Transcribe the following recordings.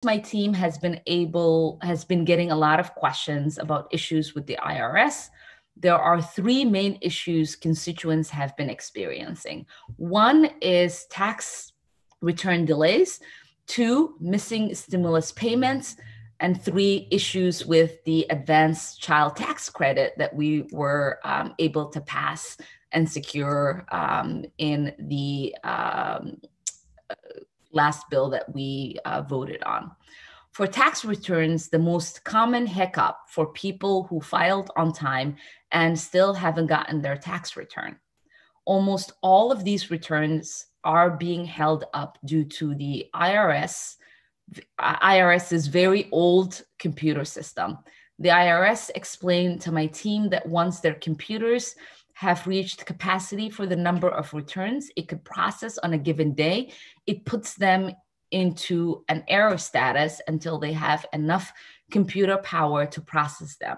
my team has been getting a lot of questions about issues with the IRS. There are three main issues constituents have been experiencing. One is tax return delays, two, missing stimulus payments, and three, issues with the advanced child tax credit that we were able to pass and secure in the last bill that we voted on. For tax returns, the most common hiccup for people who filed on time and still haven't gotten their tax return. Almost all of these returns are being held up due to the IRS's very old computer system. The IRS explained to my team that once their computers have reached capacity for the number of returns it could process on a given day, it puts them into an error status until they have enough computer power to process them.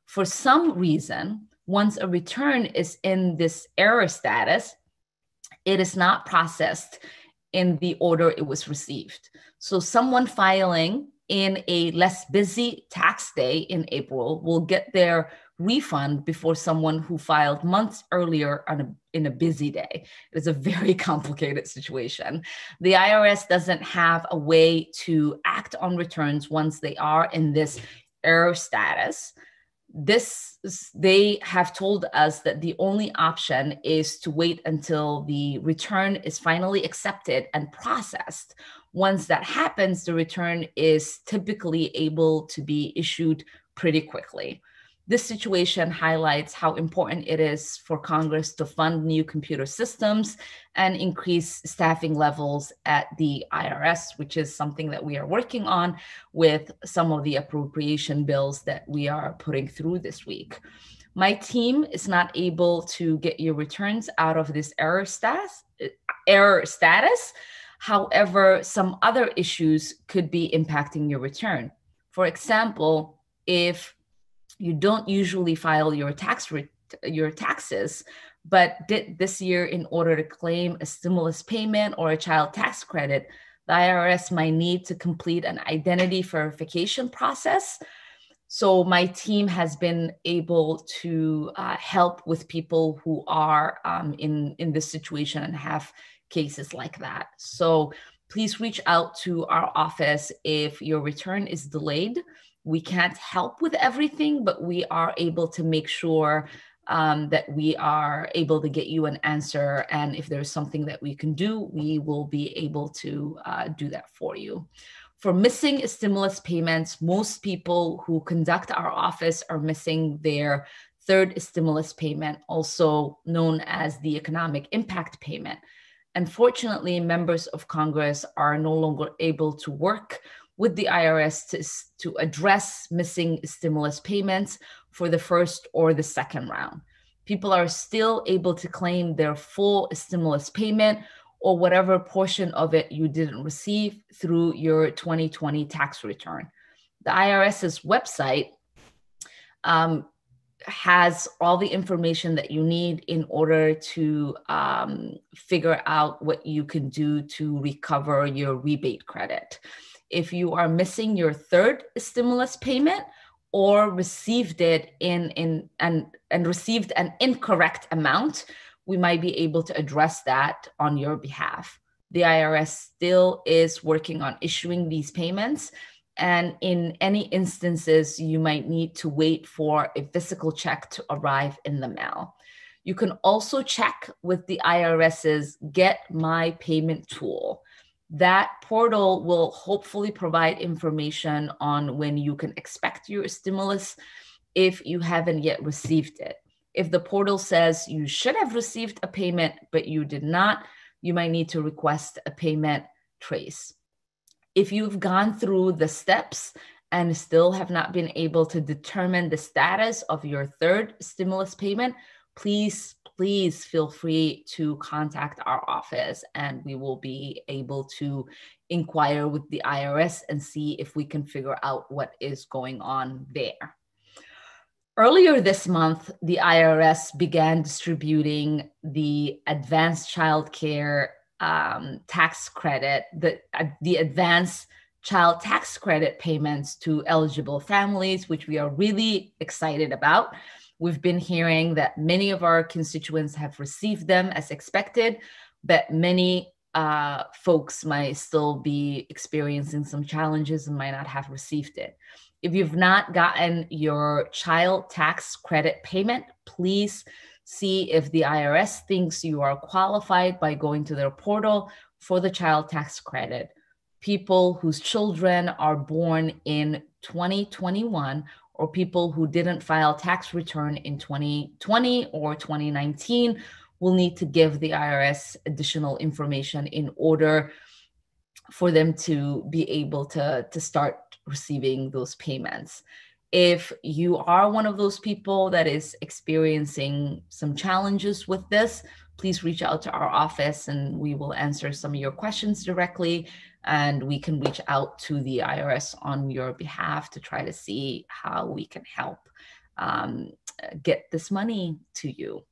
For some reason, once a return is in this error status, it is not processed in the order it was received. So someone filing in a less busy tax day in April will get their refund before someone who filed months earlier in a busy day. It's a very complicated situation. The IRS doesn't have a way to act on returns once they are in this error status. They have told us that the only option is to wait until the return is finally accepted and processed. Once that happens, the return is typically able to be issued pretty quickly. This situation highlights how important it is for Congress to fund new computer systems and increase staffing levels at the IRS, which is something that we are working on with some of the appropriation bills that we are putting through this week. My team is not able to get your returns out of this error status. However, some other issues could be impacting your return. For example, if you don't usually file your taxes, but did this year in order to claim a stimulus payment or a child tax credit, the IRS might need to complete an identity verification process. So my team has been able to help with people who are in this situation and have cases like that. So please reach out to our office if your return is delayed. We can't help with everything, but we are able to make sure that we are able to get you an answer. And if there's something that we can do, we will be able to do that for you. For missing stimulus payments, most people who conduct our office are missing their third stimulus payment, also known as the economic impact payment. Unfortunately, members of Congress are no longer able to work with the IRS to address missing stimulus payments for the first or the second round. People are still able to claim their full stimulus payment or whatever portion of it you didn't receive through your 2020 tax return. The IRS's website has all the information that you need in order to figure out what you can do to recover your rebate credit. If you are missing your third stimulus payment or received it and received an incorrect amount, we might be able to address that on your behalf. The IRS still is working on issuing these payments, and in any instances, you might need to wait for a physical check to arrive in the mail. You can also check with the IRS's Get My Payment tool. That portal will hopefully provide information on when you can expect your stimulus if you haven't yet received it. If the portal says you should have received a payment, but you did not, you might need to request a payment trace. If you've gone through the steps and still have not been able to determine the status of your third stimulus payment, please feel free to contact our office and we will be able to inquire with the IRS and see if we can figure out what is going on there. Earlier this month, the IRS began distributing the advanced child care tax credit, the advanced child tax credit payments to eligible families, which we are really excited about. We've been hearing that many of our constituents have received them as expected, but many folks might still be experiencing some challenges and might not have received it. If you've not gotten your child tax credit payment, please see if the IRS thinks you are qualified by going to their portal for the child tax credit. People whose children are born in 2021 or people who didn't file tax return in 2020 or 2019 will need to give the IRS additional information in order for them to be able to start receiving those payments. If you are one of those people that is experiencing some challenges with this, please reach out to our office and we will answer some of your questions directly. And we can reach out to the IRS on your behalf to try to see how we can help get this money to you.